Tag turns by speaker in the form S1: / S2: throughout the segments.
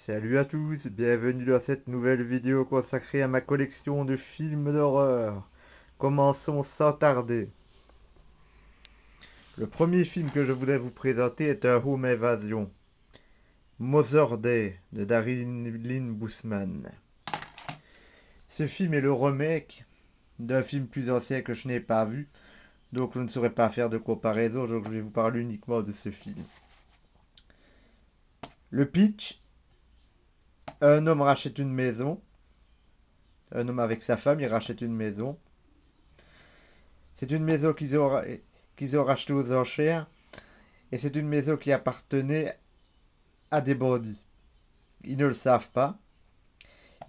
S1: Salut à tous, bienvenue dans cette nouvelle vidéo consacrée à ma collection de films d'horreur. Commençons sans tarder. Le premier film que je voudrais vous présenter est un Home Invasion. Mother Day de Darren Lynn Bousman. Ce film est le remake d'un film plus ancien que je n'ai pas vu, donc je ne saurais pas faire de comparaison, donc je vais vous parler uniquement de ce film. Le pitch, un homme rachète une maison, un homme avec sa femme, il rachète une maison. C'est une maison qu'ils ont rachetée aux enchères et c'est une maison qui appartenait à des bandits. Ils ne le savent pas.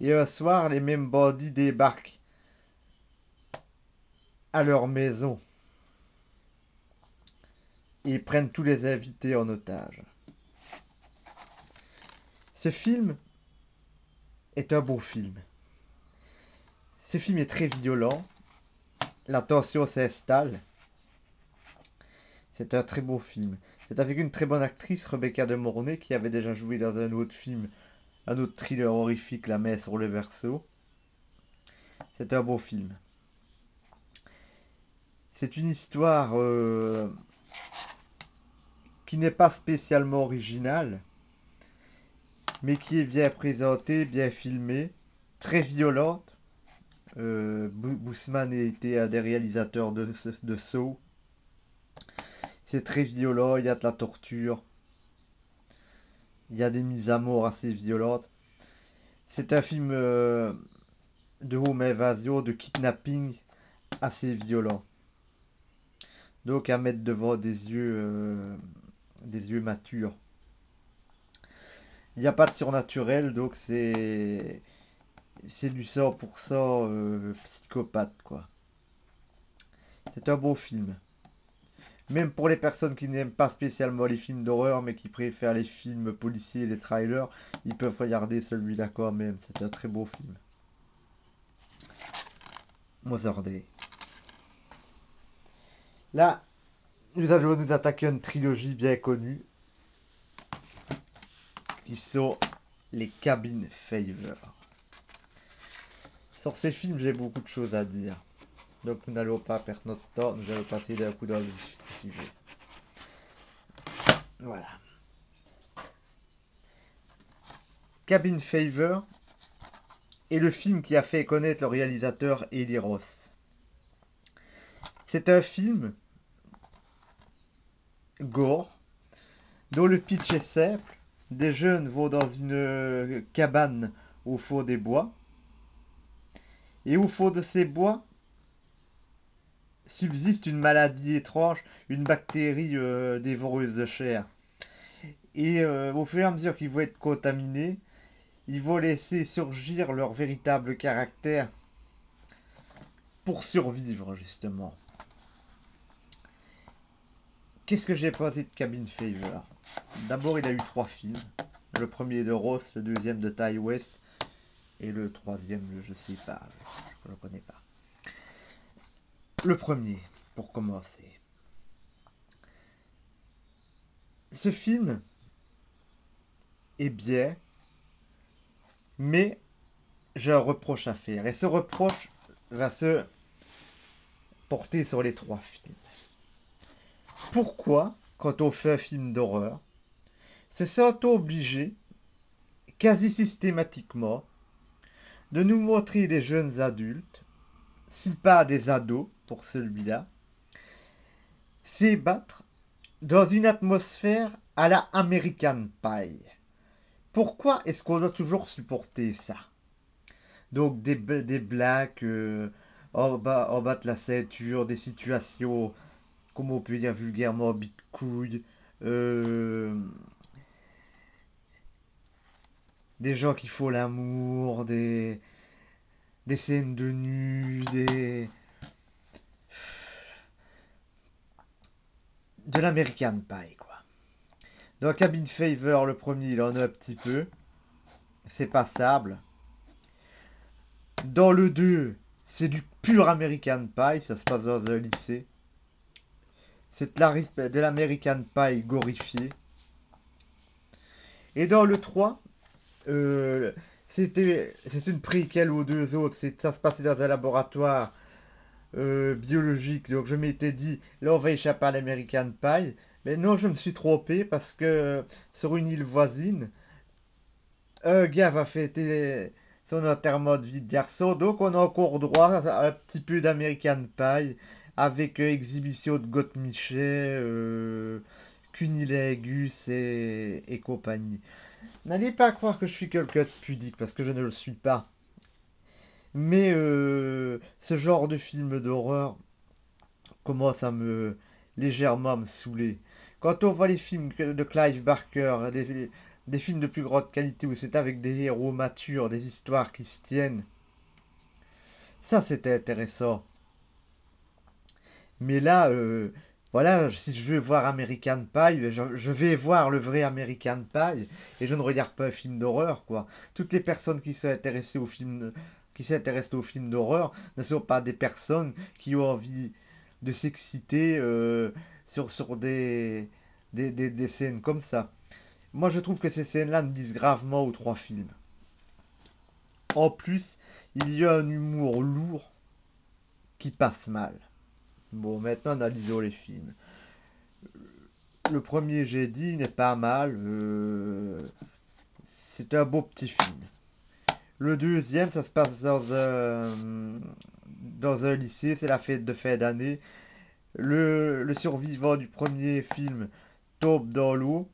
S1: Et un soir, les mêmes bandits débarquent à leur maison et prennent tous les invités en otage. Ce film est un beau film. Ce film est très violent. La tension s'installe. C'est un très beau film. C'est avec une très bonne actrice, Rebecca De Mornay, qui avait déjà joué dans un autre film, un autre thriller horrifique, La main sur le verso. C'est un beau film. C'est une histoire qui n'est pas spécialement originale, mais qui est bien présentée, bien filmée, très violente. Bousman a été un des réalisateurs de Saw. C'est très violent, il y a de la torture, il y a des mises à mort assez violentes. C'est un film de home invasion, de kidnapping assez violent. Donc à mettre devant des yeux matures. Il n'y a pas de surnaturel, donc c'est du 100% psychopathe, quoi. C'est un beau film. Même pour les personnes qui n'aiment pas spécialement les films d'horreur, mais qui préfèrent les films policiers et les trailers, ils peuvent regarder celui-là quand même. C'est un très beau film. Mother Day. Là, nous allons nous attaquer à une trilogie bien connue, qui sont les Cabin Fever. Sur ces films, j'ai beaucoup de choses à dire. Donc nous n'allons pas perdre notre temps, nous allons passer d'un coup dans le vif du sujet. Voilà. Cabin Fever est le film qui a fait connaître le réalisateur Eli Roth. C'est un film gore dont le pitch est simple. Des jeunes vont dans une cabane au fond des bois. Et au fond de ces bois subsiste une maladie étrange, une bactérie dévoreuse de chair. Et au fur et à mesure qu'ils vont être contaminés, ils vont laisser surgir leur véritable caractère pour survivre, justement. Qu'est-ce que j'ai pensé de Cabin Fever? D'abord, il a eu 3 films. Le premier de Ross, le deuxième de Ty West et le troisième, je sais pas, je ne le connais pas. Le premier, pour commencer. Ce film est bien, mais j'ai un reproche à faire. Et ce reproche va se porter sur les 3 films. Pourquoi, quand on fait un film d'horreur, se sent obligé, quasi systématiquement, de nous montrer des jeunes adultes, si pas des ados pour celui-là, s'ébattre dans une atmosphère à la American Pie? Pourquoi est-ce qu'on doit toujours supporter ça? Donc des blagues en bas de la ceinture, des situations, comme on peut dire vulgairement, bite couille, des gens qui font l'amour, des scènes de nu, de l'American Pie, quoi. Dans Cabin Fever, le premier, il en a un petit peu. C'est passable. Dans le 2, c'est du pur American Pie, ça se passe dans un lycée. C'est de l'American Pie glorifié. Et dans le 3, Euh, c'est une préquelle aux deux autres. Ça se passait dans un laboratoire biologique. Donc je m'étais dit, là on va échapper à l'American Pie. Mais non, je me suis trompé parce que sur une île voisine, un gars va fêter son enterrement de vie de garçon. Donc on a encore droit à un petit peu d'American Pie avec exhibition de Gottmichet, Cunilingus et compagnie. N'allez pas croire que je suis quelqu'un de pudique parce que je ne le suis pas. Mais ce genre de film d'horreur commence à me légèrement à me saouler. Quand on voit les films de Clive Barker, des films de plus grande qualité où c'est avec des héros matures, des histoires qui se tiennent, ça c'était intéressant. Mais là, voilà, si je veux voir American Pie, je vais voir le vrai American Pie et je ne regarde pas un film d'horreur, quoi. Toutes les personnes qui sont intéressées qui s'intéressent aux films d'horreur ne sont pas des personnes qui ont envie de s'exciter sur des scènes comme ça. Moi, je trouve que ces scènes-là nuisent gravement aux trois films. En plus, il y a un humour lourd qui passe mal. Bon, maintenant, analysons les films. Le premier, j'ai dit, n'est pas mal. C'est un beau petit film. Le deuxième, ça se passe dans un lycée, c'est la fête de fin d'année. Le survivant du premier film tombe dans l'eau.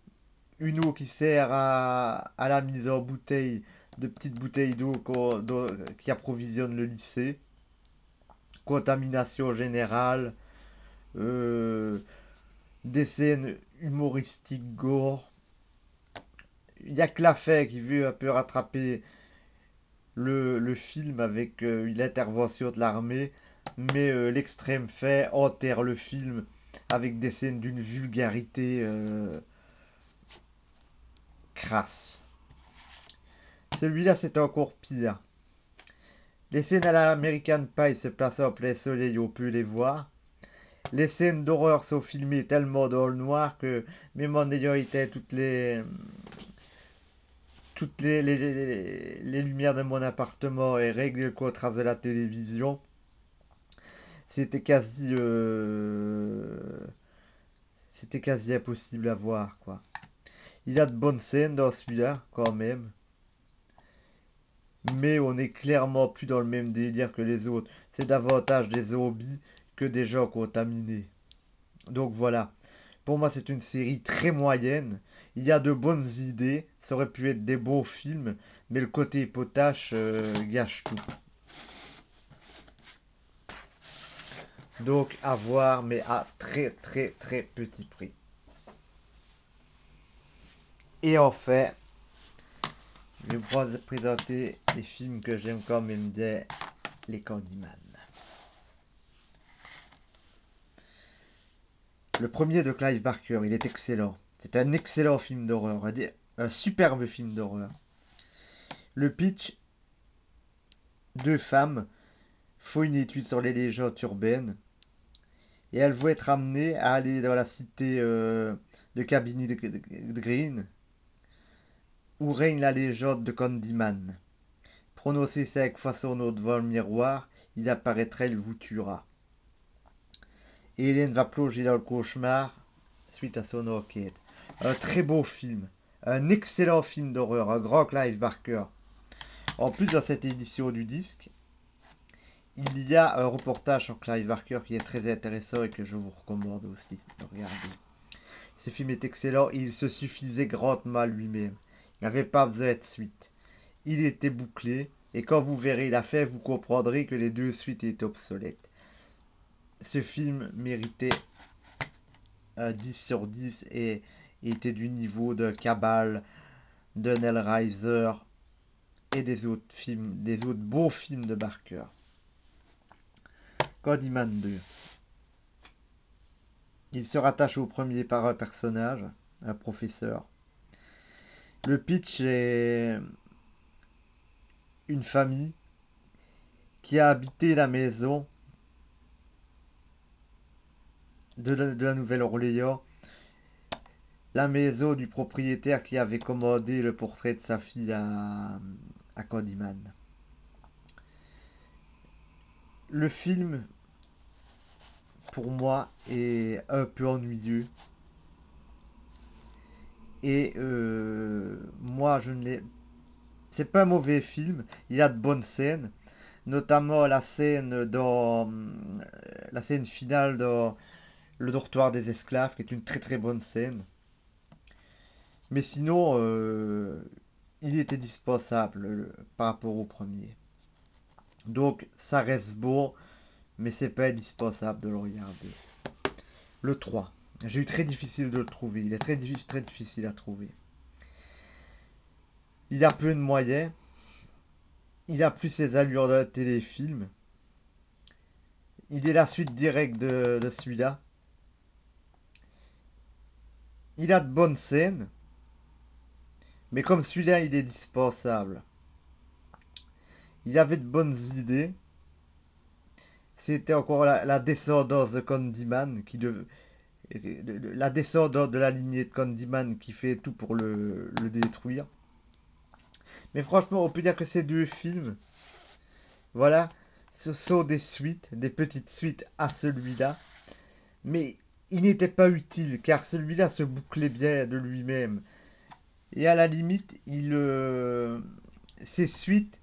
S1: Une eau qui sert à la mise en bouteille de petites bouteilles d'eau qui approvisionnent le lycée. Contamination générale. euh, des scènes humoristiques gore. Il n'y a que la fin qui veut un peu rattraper le film avec une intervention de l'armée, mais l'extrême fait enterre le film avec des scènes d'une vulgarité crasse. Celui-là, c'est encore pire. Les scènes à la American Pie se passent en plein soleil, on peut les voir. Les scènes d'horreur sont filmées tellement dans le noir que, même en ayant éteint les lumières de mon appartement et réglé le contraste de la télévision, c'était c'était quasi impossible à voir, quoi. Il y a de bonnes scènes dans celui-là, quand même, mais on est clairement plus dans le même délire que les autres. C'est davantage des zombies que des gens contaminés. Donc voilà. Pour moi, c'est une série très moyenne. Il y a de bonnes idées. Ça aurait pu être des beaux films, mais le côté potache gâche tout. Donc à voir, mais à très très très petit prix. Et enfin, je vais vous présenter les films que j'aime quand même bien, les Candyman. Le premier de Clive Barker, il est excellent. C'est un excellent film d'horreur, un superbe film d'horreur. Le pitch, deux femmes font une étude sur les légendes urbaines et elles vont être amenées à aller dans la cité de Cabini de Green où règne la légende de Candyman. Prononcez 5 fois son nom devant le miroir, il apparaîtra, il vous tuera. Et Hélène va plonger dans le cauchemar suite à son enquête. Un très beau film, un excellent film d'horreur, un grand Clive Barker. En plus, dans cette édition du disque, il y a un reportage sur Clive Barker qui est très intéressant et que je vous recommande aussi de regarder. Ce film est excellent et il se suffisait grandement lui-même. Il n'y avait pas besoin de suite. Il était bouclé et quand vous verrez la fin, vous comprendrez que les deux suites étaient obsolètes. Ce film méritait un 10 sur 10 et était du niveau de Cabal, de Hellraiser et des autres films, des autres beaux films de Barker. Candyman 2. Il se rattache au premier par un personnage, un professeur. Le pitch est une famille qui a habité la maison de la Nouvelle-Orléans la maison du propriétaire qui avait commandé le portrait de sa fille à Candyman. Le film, pour moi, est un peu ennuyeux. Et moi, je ne l'ai... C'est pas un mauvais film. Il y a de bonnes scènes. Notamment la scène finale dans le dortoir des esclaves, qui est une très très bonne scène. Mais sinon, il était dispensable par rapport au premier. Donc ça reste beau, mais c'est pas indispensable de le regarder. Le 3. J'ai eu très difficile de le trouver. Il est très difficile à trouver. Il a peu de moyens. Il a plus ses allures d'un téléfilm. Il est la suite directe de celui-là. Il a de bonnes scènes. Mais comme celui-là, il est dispensable. Il avait de bonnes idées. C'était encore la descendance de Candyman la descendante de la lignée de Candyman qui fait tout pour le détruire. Mais franchement, on peut dire que ces deux films, voilà, ce sont des suites, des petites suites à celui-là. Mais il n'était pas utile car celui-là se bouclait bien de lui-même. Et à la limite, ces suites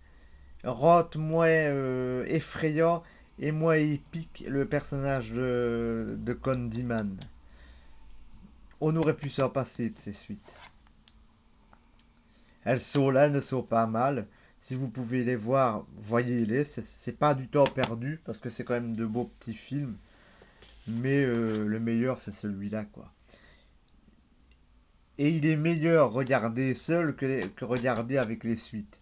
S1: rendent moins effrayant et moins épique le personnage de Candyman. On aurait pu s'en passer de ces suites. Elles sont là, elles ne sont pas mal. Si vous pouvez les voir, voyez-les. C'est pas du temps perdu parce que c'est quand même de beaux petits films. Mais le meilleur, c'est celui-là, quoi. Et il est meilleur regarder seul que regarder avec les suites.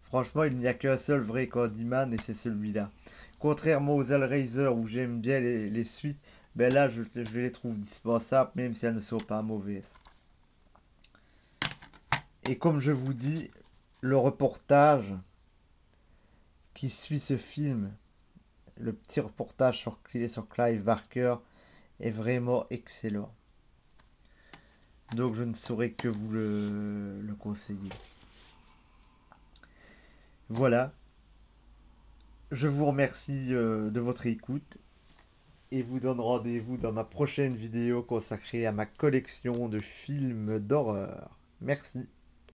S1: Franchement, il n'y a qu'un seul vrai Candyman et c'est celui-là. Contrairement aux Hellraiser où j'aime bien les suites, ben là je les trouve dispensables même si elles ne sont pas mauvaises. Et comme je vous dis, le reportage qui suit ce film, le petit reportage sur Clive Barker, est vraiment excellent. Donc je ne saurais que vous le conseiller. Voilà, je vous remercie de votre écoute et vous donne rendez-vous dans ma prochaine vidéo consacrée à ma collection de films d'horreur. Merci.